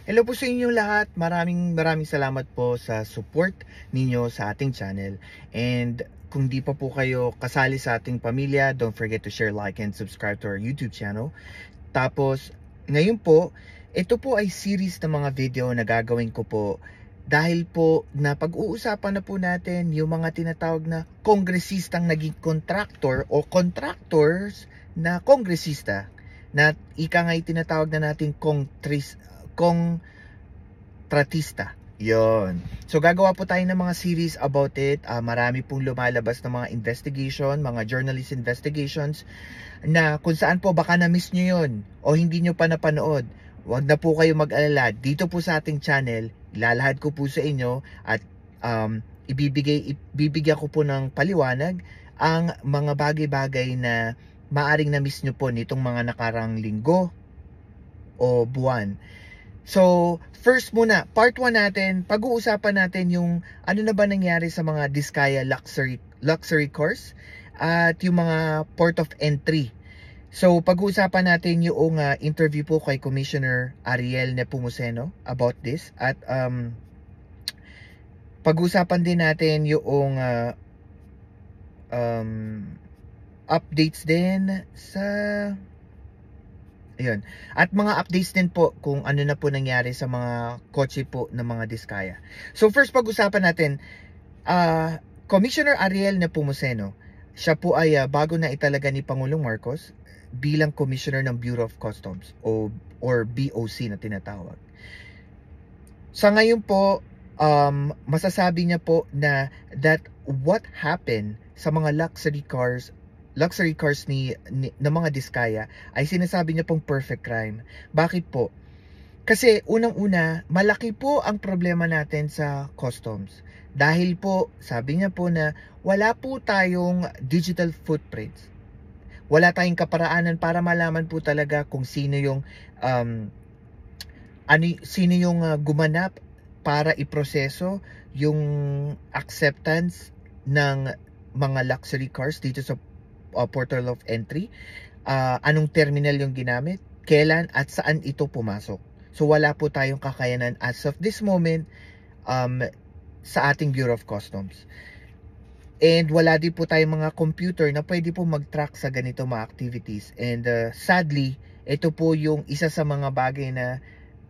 Hello po sa inyong lahat. Maraming salamat po sa support ninyo sa ating channel. And kung di pa po kayo kasali sa ating pamilya, don't forget to share, like, and subscribe to our YouTube channel. Tapos, ngayon po, ito po ay series ng mga video na gagawin ko po dahil po na pag-uusapan na po natin yung mga tinatawag na kongresistang naging contractor o contractors na kongresista na ika nga'y tinatawag na natin kongtratista. Yon. So gagawa po tayo ng mga series about it. Marami pong lumalabas ng mga investigation, mga journalist investigations na kung saan po baka na-miss nyo yun o hindi nyo pa napanood. Huwag na po kayo mag-alala. Dito po sa ating channel, ilalahad ko po sa inyo at ibibigyan ko po ng paliwanag ang mga bagay-bagay na maaring na-miss nyo po nitong mga nakarang linggo o buwan. So, first muna, part 1 natin, pag-uusapan natin yung ano na ba nangyari sa mga Diskaya luxury cars at yung mga port of entry. So, pag-uusapan natin yung interview po kay Commissioner Ariel Nepomuceno about this. At pag-uusapan din natin yung updates din sa... Ayun. At mga updates din po kung ano na po nangyari sa mga kotse po ng mga Diskaya. So first pag-usapan natin, Commissioner Ariel Nepomuceno, siya po ay bago na italaga ni Pangulong Marcos bilang Commissioner ng Bureau of Customs or BOC na tinatawag. Sa ngayon po, masasabi niya po na that what happened sa mga luxury cars ng mga Diskaya ay sinasabi niya pong perfect crime. Bakit po? Kasi unang-una, malaki po ang problema natin sa customs. Dahil po, sabi niya po na wala po tayong digital footprints. Wala tayong kaparaanan para malaman po talaga kung sino yung gumanap para iproseso yung acceptance ng mga luxury cars dito sa portal of entry, anong terminal yung ginamit, kailan at saan ito pumasok. So wala po tayong kakayanan as of this moment sa ating Bureau of Customs. And wala din po tayong mga computer na pwede po mag-track sa ganito mga activities. And sadly, ito po yung isa sa mga bagay na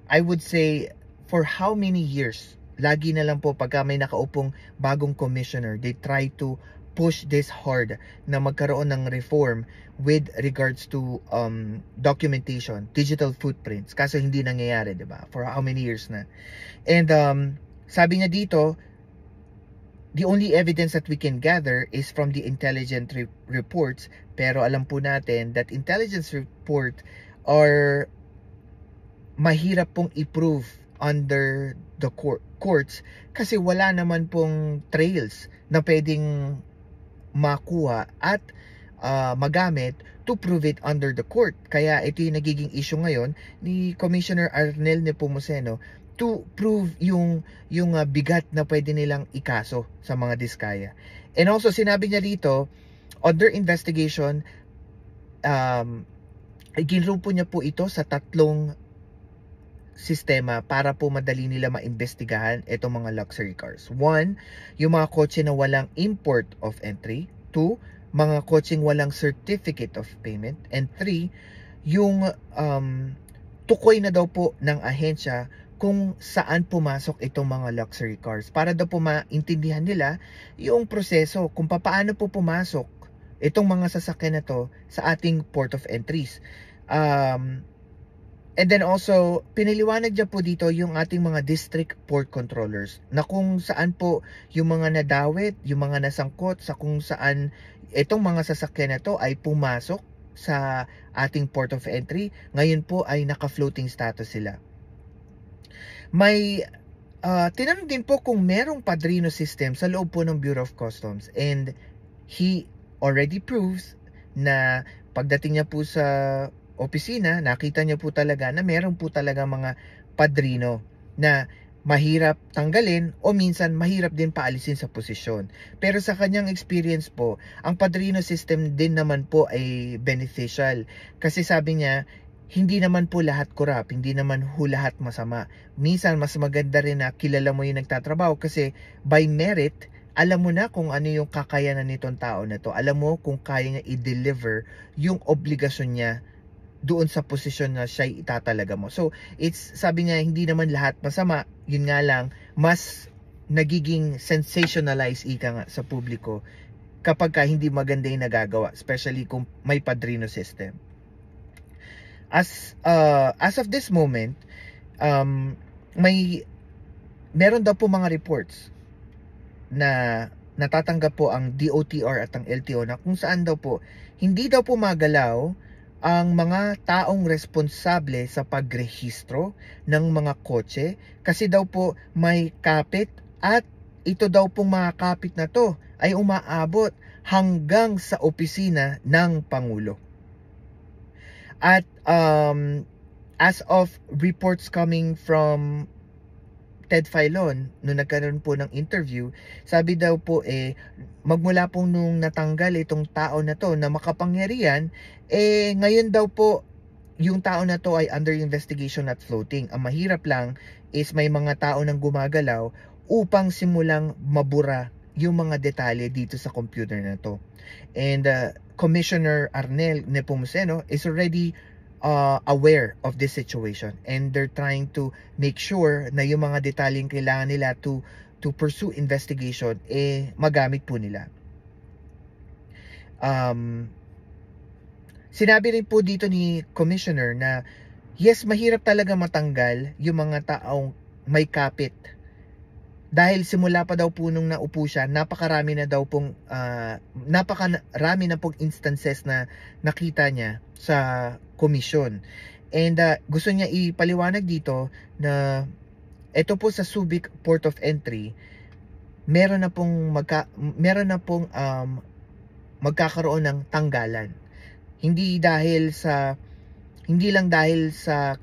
I would say for how many years, lagi na lang po pagka may nakaupong bagong commissioner, they try to push this hard na magkaroon ng reform with regards to documentation, digital footprints. Kaso hindi nangyayari, 'di ba? For how many years na. And sabi niya dito, the only evidence that we can gather is from the intelligence reports, pero alam po natin that intelligence report are mahirap pong i-prove under the courts kasi wala naman pong trails na pwedeng makuha at magamit to prove it under the court. Kaya ito yung nagiging issue ngayon ni Commissioner Ariel Nepomuceno to prove yung bigat na pwede nilang ikaso sa mga Diskaya. And also sinabi niya dito, under investigation, ginrupo niya po ito sa 3 sistema para po madali nila maimbestigahan itong mga luxury cars. 1, yung mga kotse na walang import of entry. 2, mga kotseng walang certificate of payment. And 3, yung tukoy na daw po ng ahensya kung saan pumasok itong mga luxury cars. Para daw po maintindihan nila yung proseso kung paano po pumasok itong mga sasakyan na to sa ating port of entries. And then also, piniliwanag niya po dito yung ating mga district port controllers na kung saan po yung mga nadawit, yung mga nasangkot sa kung saan itong mga sasakyan na to ay pumasok sa ating port of entry. Ngayon po ay naka-floating status sila. May tinanong din po kung merong padrino system sa loob po ng Bureau of Customs, and he already proves na pagdating niya po sa opisina, nakita niya po talaga na meron po talaga mga padrino na mahirap tanggalin o minsan mahirap din paalisin sa posisyon. Pero sa kanyang experience po, ang padrino system din naman po ay beneficial. Kasi sabi niya, hindi naman po lahat corrupt, hindi naman ho lahat masama. Minsan, mas maganda rin na kilala mo yung nagtatrabaho kasi by merit, alam mo na kung ano yung kakayanan nitong tao na to. Alam mo kung kaya niya i-deliver yung obligasyon niya doon sa posisyon na siya itatalaga mo. So, sabi niya, hindi naman lahat masama. Yun nga lang, mas nagiging sensationalized ika nga sa publiko kapag ka hindi maganda yung nagagawa, especially kung may padrino system. As of this moment, meron daw po mga reports na natatanggap po ang DOTR at ang LTO na kung saan daw po hindi daw po magalaw ang mga taong responsable sa pagrehistro ng mga kotse kasi daw po may kapit at ito daw pong mga kapit na to ay umaabot hanggang sa opisina ng Pangulo. At as of reports coming from Ted Filon, nung nagkaroon po ng interview, sabi daw po magmula po nung natanggal itong tao na to na makapangyarihan, ngayon daw po yung tao na to ay under investigation at floating. Ang mahirap lang is may mga tao nang gumagalaw upang simulang mabura yung mga detalye dito sa computer na to. And Commissioner Arnel Nepomuceno is already aware of this situation, and they're trying to make sure na yung mga detalyeng kailangan nila to pursue investigation magamit po nila. Sinabi rin po dito ni Commissioner na yes, mahirap talaga matanggal yung mga taong may kapit. Dahil simula pa daw po nung naupo siya, napakarami na pong instances na nakita niya sa komisyon. And gusto niya ipaliwanag dito na ito po sa Subic Port of Entry, meron na pong magkakaroon ng tanggalan. Hindi lang dahil sa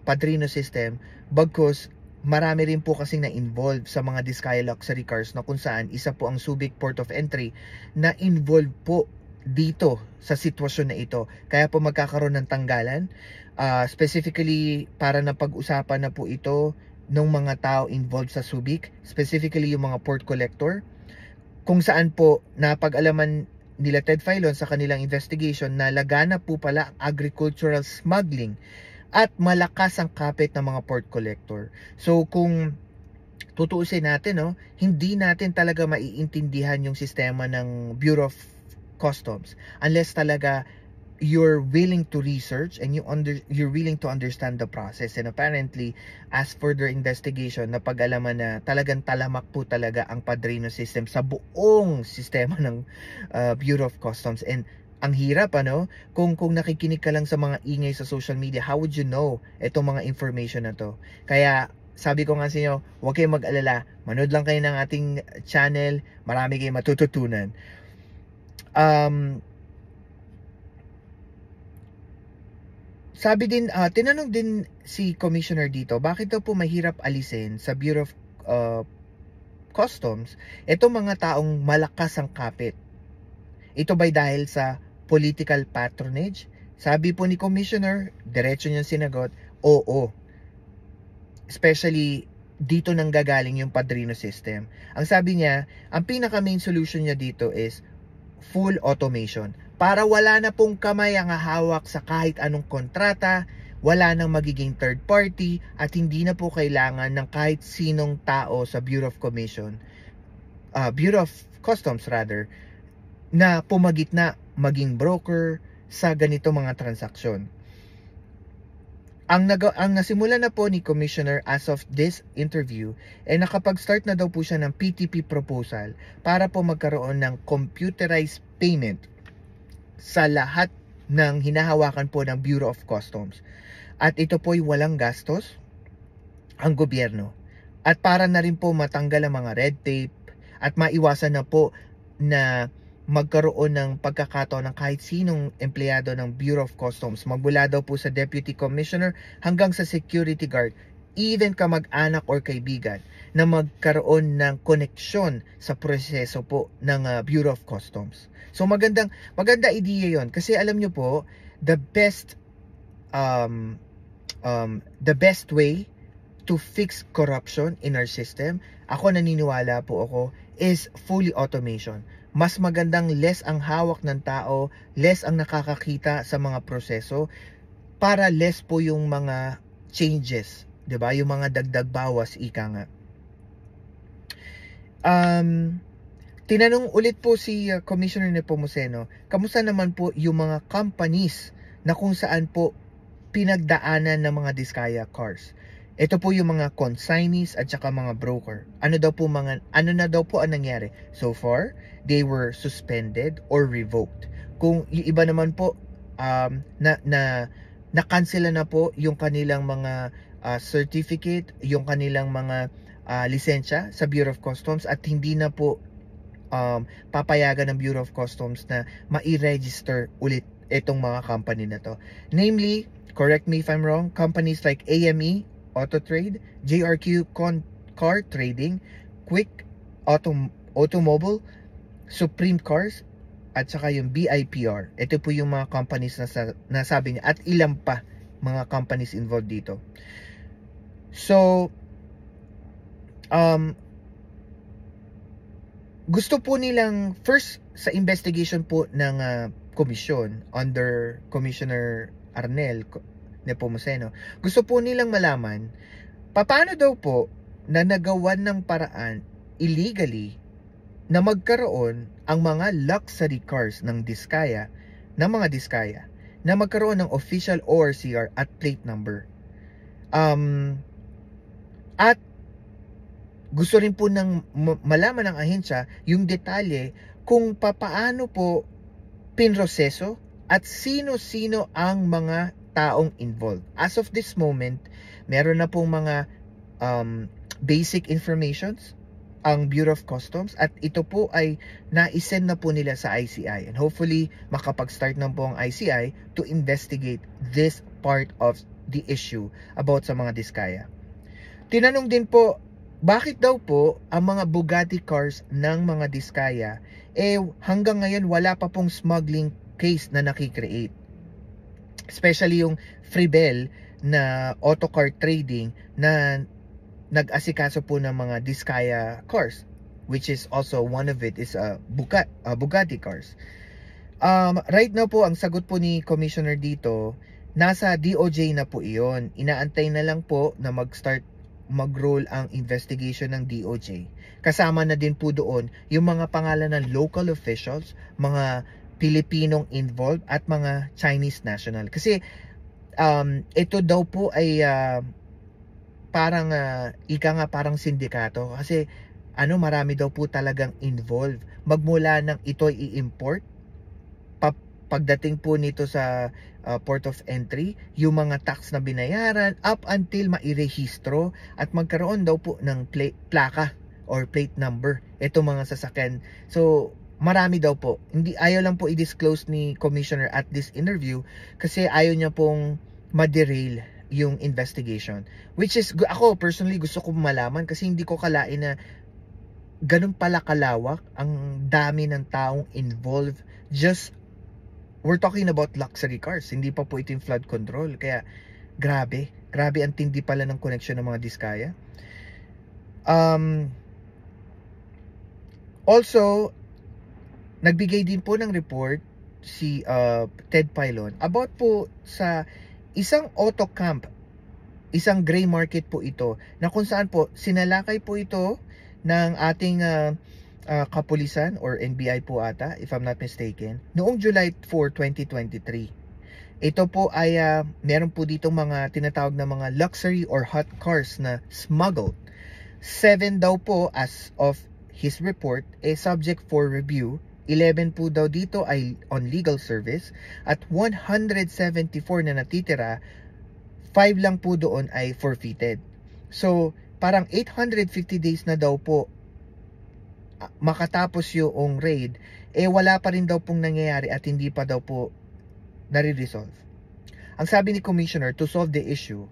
padrino system, bagkus marami rin po kasing na-involved sa mga Diskaya luxury cars na kung saan isa po ang Subic Port of Entry na involved po dito sa sitwasyon na ito. Kaya po magkakaroon ng tanggalan. Specifically, para na pag-usapan na po ito ng mga tao involved sa Subic, specifically yung mga port collector, kung saan po napag-alaman nila Ted Filon sa kanilang investigation na laganap po pala agricultural smuggling at malakas ang kapit ng mga port collector. So kung tutuusin natin, hindi natin talaga maiintindihan yung sistema ng Bureau of Customs unless talaga you're willing to research and you're willing to understand the process. And apparently, as further investigation, napag-alaman na talagang talamak po talaga ang padrino system sa buong sistema ng Bureau of Customs. And ang hirap, kung nakikinig ka lang sa mga ingay sa social media, how would you know itong mga information na to? Kaya sabi ko nga sa inyo, huwag kayong mag-alala, manood lang kayo ng ating channel, marami kayong matututunan. Sabi din, tinanong din si Commissioner dito, bakit daw po mahirap alisin sa Bureau of Customs itong mga taong malakas ang kapit? Ito ba'y dahil sa political patronage? Sabi po ni Commissioner, diretso niyang sinagot, oo. Especially dito nang gagaling yung padrino system. Ang sabi niya, ang pinaka main solution niya dito is full automation. Para wala na pong kamay ang hahawak sa kahit anong kontrata, wala nang magiging third party, at hindi na po kailangan ng kahit sinong tao sa Bureau of Customs na pumagitna maging broker sa ganito mga transaksyon. Ang nasimula na po ni Commissioner as of this interview nakapag-start na daw po siya ng PTP proposal para po magkaroon ng computerized payment sa lahat ng hinahawakan po ng Bureau of Customs. At ito po'y walang gastos ang gobyerno. At para na rin po matanggal ang mga red tape at maiwasan na po na magkaroon ng pagkakataon ng kahit sinong empleyado ng Bureau of Customs, magmula daw po sa Deputy Commissioner hanggang sa security guard, even kamag-anak or kaibigan, na magkaroon ng koneksyon sa proseso po ng Bureau of Customs. So maganda idea yon, kasi alam nyo po, the best um, the best way to fix corruption in our system, ako naniniwala po ako, is fully automation. Mas magandang less ang hawak ng tao, less ang nakakakita sa mga proseso, para less po yung mga changes, 'di ba? Yung mga dagdag bawas, ika nga. Tinanong ulit po si Commissioner Nepomuceno, kamusta naman po yung mga companies na kung saan po pinagdaanan ng mga Diskaya cars? Ito po yung mga consignees at saka mga broker. Ano na daw po ang nangyari? So far, they were suspended or revoked. Kung yung iba naman po na-cancel na po yung kanilang mga certificate, yung kanilang mga lisensya sa Bureau of Customs, at hindi na po papayagan ng Bureau of Customs na ma-register ulit itong mga company na to. Namely, correct me if I'm wrong, companies like AME Auto Trade, JRQ Car Trading, Quick Automobile, Supreme Cars, at saka yung BIPR. Ito po yung mga companies na nasabi niya, at ilang pa mga companies involved dito. So, gusto po nilang first sa investigation po ng komisyon under Commissioner Arnel Nepomuceno, gusto po nilang malaman paano daw po na nagawan ng paraan illegally na magkaroon ang mga luxury cars ng Diskaya, ng mga Diskaya, na magkaroon ng official ORCR at plate number. At gusto rin po ng malaman ng ahensya yung detalye kung papaano po pinroseso at sino-sino ang mga taong involved. As of this moment, meron na pong mga basic informations ang Bureau of Customs, at ito po ay na-send na po nila sa ICI, and hopefully makapag-start na po ang ICI to investigate this part of the issue about sa mga Diskaya. Tinanong din po, bakit daw po ang mga Bugatti cars ng mga Diskaya hanggang ngayon wala pa pong smuggling case na nakikreate? Especially yung Freebell na auto car trading na nag-asikaso po ng mga Diskaya cars, which is also one of it is Bugatti cars. Right now po, ang sagot po ni Commissioner dito, nasa DOJ na po iyon. Inaantay na lang po na mag-roll ang investigation ng DOJ. Kasama na din po doon yung mga pangalan ng local officials, mga Pilipinong involved, at mga Chinese national. Kasi ito daw po ay parang parang sindikato, kasi marami daw po talagang involved. Magmula ng ito i-import, pagdating po nito sa port of entry, yung mga tax na binayaran, up until mairehistro at magkaroon daw po ng plaka or plate number itong mga sasakyan. So marami daw po. Ayaw lang po i-disclose ni Commissioner at this interview kasi ayaw niya pong ma-derail yung investigation, which is, ako personally gusto ko malaman, kasi hindi ko kalain na ganun pala kalawak ang dami ng taong involved. We're talking about luxury cars, hindi pa po ito yung flood control. Kaya grabe ang tindi pala ng connection ng mga Diskaya. Also, nagbigay din po ng report si Ted Pilon about po sa isang auto camp, isang gray market po ito, na kung saan po sinalakay po ito ng ating kapulisan or NBI po ata, if I'm not mistaken, noong July 4, 2023. Ito po ay meron po dito mga tinatawag na mga luxury or hot cars na smuggled. 7 daw po as of his report subject for review. 11 po daw dito ay on legal service, at 174 na natitira, 5 lang po doon ay forfeited. So parang 850 days na daw po makatapos yung raid, wala pa rin daw pong nangyayari at hindi pa daw po nare-resolve. Ang sabi ni Commissioner, to solve the issue,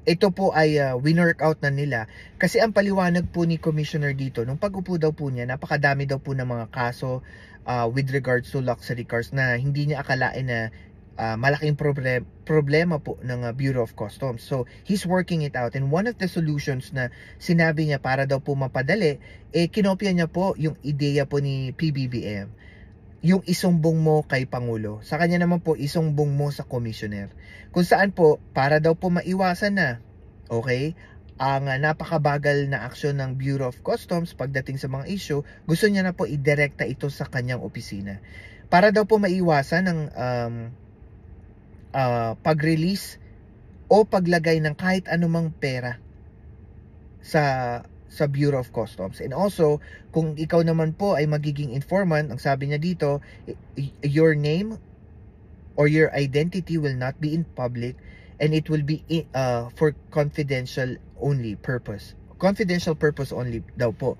ito po ay winork out na nila kasi ang paliwanag po ni Commissioner dito nung pag-upo daw po niya, napakadami daw po ng mga kaso with regards to luxury cars na hindi niya akalain na malaking problema po ng Bureau of Customs. So he's working it out, and one of the solutions na sinabi niya para daw po mapadali, kinopya niya po yung ideya po ni PBBM, yung isumbong mo kay Pangulo. Sa kanya naman po, isumbong mo sa Commissioner. Kung saan po, para daw po maiwasan na, okay, ang napakabagal na aksyon ng Bureau of Customs pagdating sa mga issue, gusto niya na po idirekta ito sa kanyang opisina. Para daw po maiwasan ng pag-release o paglagay ng kahit anumang pera sa Bureau of Customs. And also, kung ikaw naman po ay magiging informant, ang sabi niya dito, your name or your identity will not be in public, and it will be for confidential only purpose. Confidential purpose only daw po.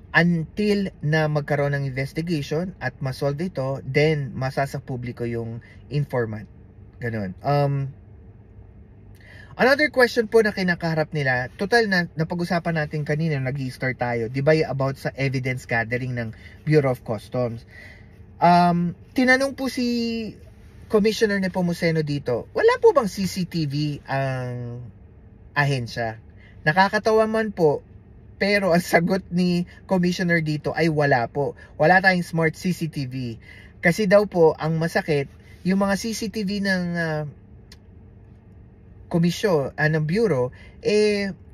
Until na magkaroon ng investigation at masolve ito, then masasa publiko yung informant. Ganun. Another question po na kinakaharap nila, total na napag-usapan natin kanina, nag-i-start tayo, di ba, about sa evidence gathering ng Bureau of Customs. Tinanong po si Commissioner Nepomuceno dito, wala po bang CCTV ang ahensya? Nakakatawa man po, pero ang sagot ni Commissioner dito ay wala po. Wala tayong smart CCTV. Kasi daw po, ang masakit, yung mga CCTV ng komisyon, ng bureau,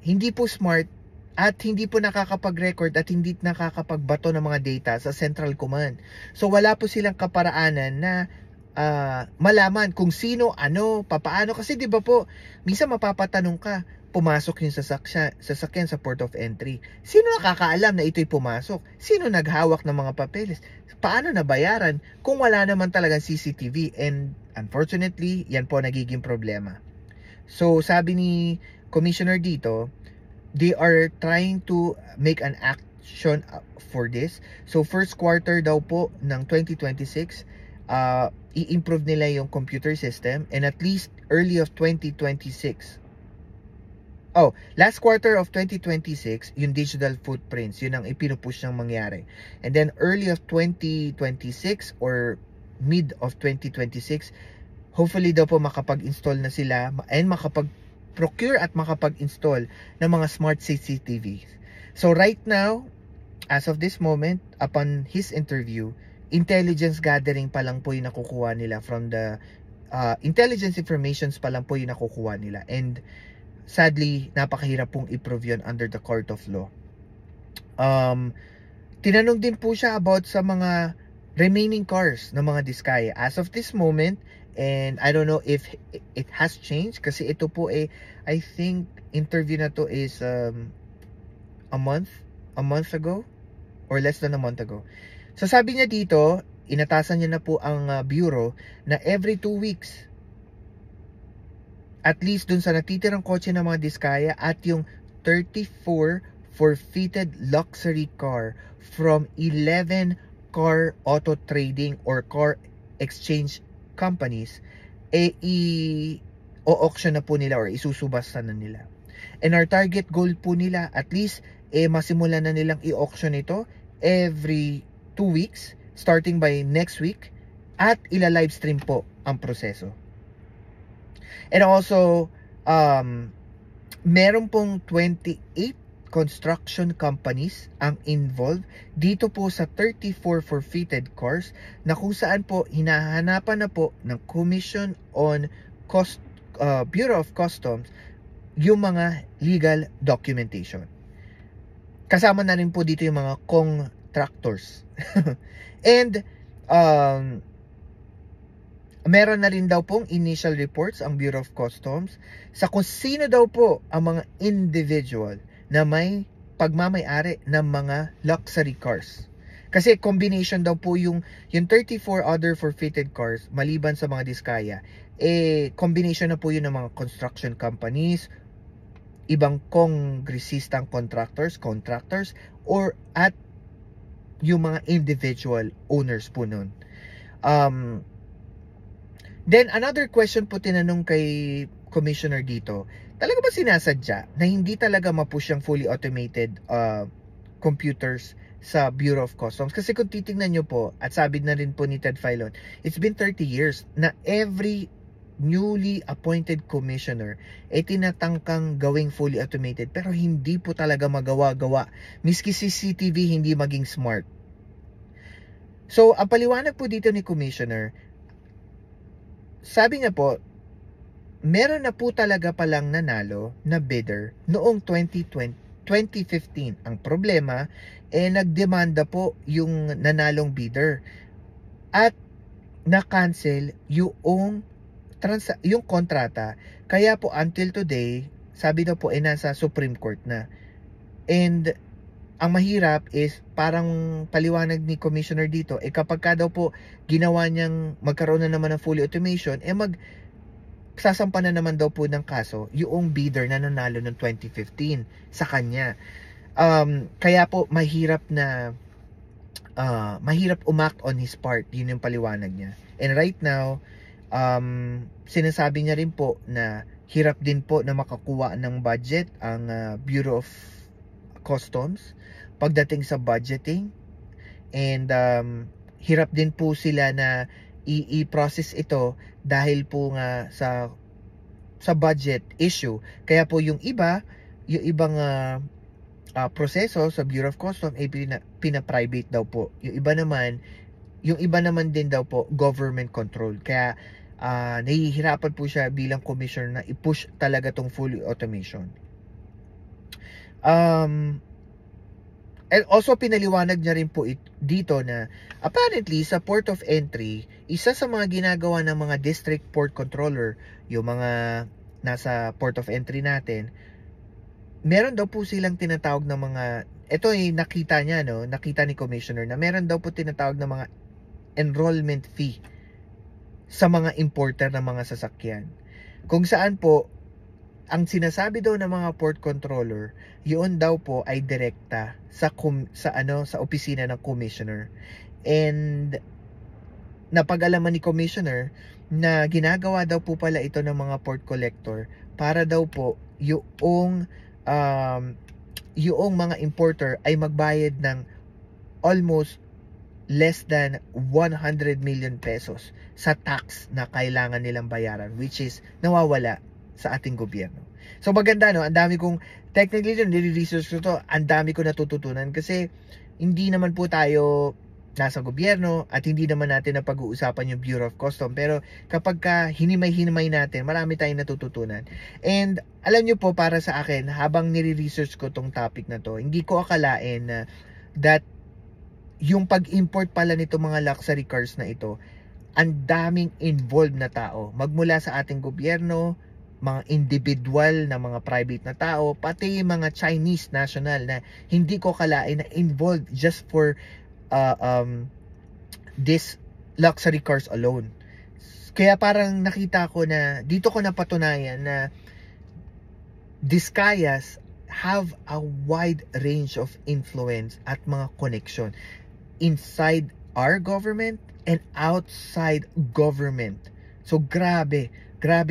hindi po smart at hindi po nakakapag-record at hindi nakakapagbato ng mga data sa central command. So wala po silang kaparaanan na malaman kung sino, ano, papaano. Kasi di ba po, minsan mapapatanong ka, pumasok yung sasakyan sa port of entry. Sino nakakaalam na ito'y pumasok? Sino naghawak ng mga papeles? Paano nabayaran kung wala naman talagang CCTV? And unfortunately, yan po nagiging problema. So sabi ni Commissioner dito, they are trying to make an action for this. So first quarter daw po ng 2026, i-improve nila yung computer system, and at least early of 2026. Last quarter of 2026, yung digital footprints, yun ang ipinupush ng mangyari. And then early of 2026 or mid of 2026, hopefully daw po makapag-install na sila and makapag-procure at makapag-install ng mga smart CCTVs. So right now, as of this moment, upon his interview, intelligence gathering pa lang po yung nakukuha nila from the intelligence informations pa lang po yung nakukuha nila. And sadly, napakahirap pong i-prove yun under the court of law. Tinanong din po siya about sa mga remaining cars ng mga Diskaya. As of this moment, and I don't know if it has changed kasi ito po I think interview na to is a month ago or less than a month ago. So sabi niya dito, inatasan niya na po ang bureau na every 2 weeks, at least dun sa natitirang kotse ng mga Diskaya at yung 34 forfeited luxury car from 11 car auto trading or car exchange companies, i-auction na po nila or isusubasta na nila. And our target goal po nila, at least masimulan na nilang i-auction ito every 2 weeks starting by next week, at ila-livestream po ang proseso. And also, meron pong 28 construction companies ang involved dito po sa 34 forfeited cars na kung saan po hinahanapan na po ng Commission on Bureau of Customs yung mga legal documentation. Kasama na rin po dito yung mga contractors. And meron na rin daw pong initial reports ang Bureau of Customs sa kung sino daw po ang mga individual na may pagmamay-ari ng mga luxury cars. Kasi combination daw po yung 34 other forfeited cars, maliban sa mga Diskaya, combination na po yun ng mga construction companies, ibang kongresistang contractors, or at yung mga individual owners po nun. Then another question po tinanong kay Commissioner dito, talaga ba sinasadya na hindi talaga ma-push yung fully automated computers sa Bureau of Customs? Kasi kung titingnan nyo po, at sabi na rin po ni Ted Filon, it's been 30 years na every newly appointed commissioner tinatangkang gawing fully automated, pero hindi po talaga magawa-gawa. Miski CCTV hindi maging smart. So, ang paliwanag po dito ni Commissioner, sabi niya po, meron na po talaga palang nanalo na bidder noong 2015. Ang problema, nagdemanda po yung nanalong bidder at na-cancel yung kontrata. Kaya po until today, sabi daw po nasa Supreme Court na. And ang mahirap is, parang paliwanag ni Commissioner dito, kapag ka daw po ginawa niyang magkaroon na naman ng fully automation, sasampa na naman daw po ng kaso yung bidder na nanalo ng 2015 sa kanya. Kaya po mahirap umact on his part. Yun yung paliwanag niya. And right now, sinasabi niya rin po na hirap din po na makakuha ng budget ang Bureau of Customs pagdating sa budgeting, and hirap din po sila na i-process ito dahil po nga sa budget issue. Kaya po yung ibang proseso sa Bureau of Customs pina-private daw po. Yung iba naman din daw po government control. Kaya nahihirapan po siya bilang commissioner na i-push talaga tong fully automation. And also pinaliwanag niya rin po dito na apparently sa port of entry, isa sa mga ginagawa ng mga district port controller, yung mga nasa port of entry natin, meron daw po silang tinatawag ng mga, ito nakita ni Commissioner na meron daw po tinatawag ng mga enrollment fee sa mga importer ng mga sasakyan. Kung saan po, ang sinasabi daw ng mga port controller, yun daw po ay direkta sa opisina ng commissioner. And napag-alaman ni commissioner na ginagawa daw po pala ito ng mga port collector para daw po yung mga importer ay magbayad ng almost less than 100 million pesos sa tax na kailangan nilang bayaran, which is nawawala sa ating gobyerno. So maganda, no? Ang dami kong, technically nire-research ko to, ang dami ko natututunan kasi hindi naman po tayo nasa gobyerno at hindi naman natin napag-uusapan yung Bureau of Customs, pero kapag hinimay-hinimay natin, marami tayong natututunan. And alam nyo po, para sa akin, habang nire-research ko tong topic na to, hindi ko akalain na that yung pag-import pala nito mga luxury cars na ito, ang daming involved na tao, magmula sa ating gobyerno, mga individual na mga private na tao, pati yung mga Chinese national na hindi ko kalain na involved just for this luxury cars alone. Kaya parang nakita ko na, dito ko napatunayan na Discayas have a wide range of influence at mga connection inside our government and outside government. So grabe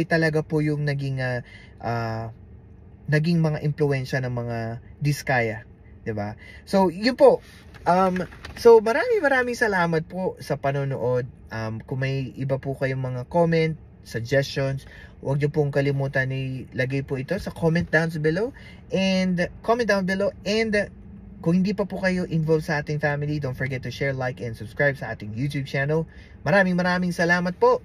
talaga po yung naging mga impluwensya ng mga Diskaya, 'di ba? So yun po. So maraming salamat po sa panonood. Kung may iba po kayong mga comment, suggestions, huwag niyo pong kalimutan ilagay po ito sa comment down below. And kung hindi pa po kayo involved sa ating family, don't forget to share, like, and subscribe sa ating YouTube channel. Maraming salamat po.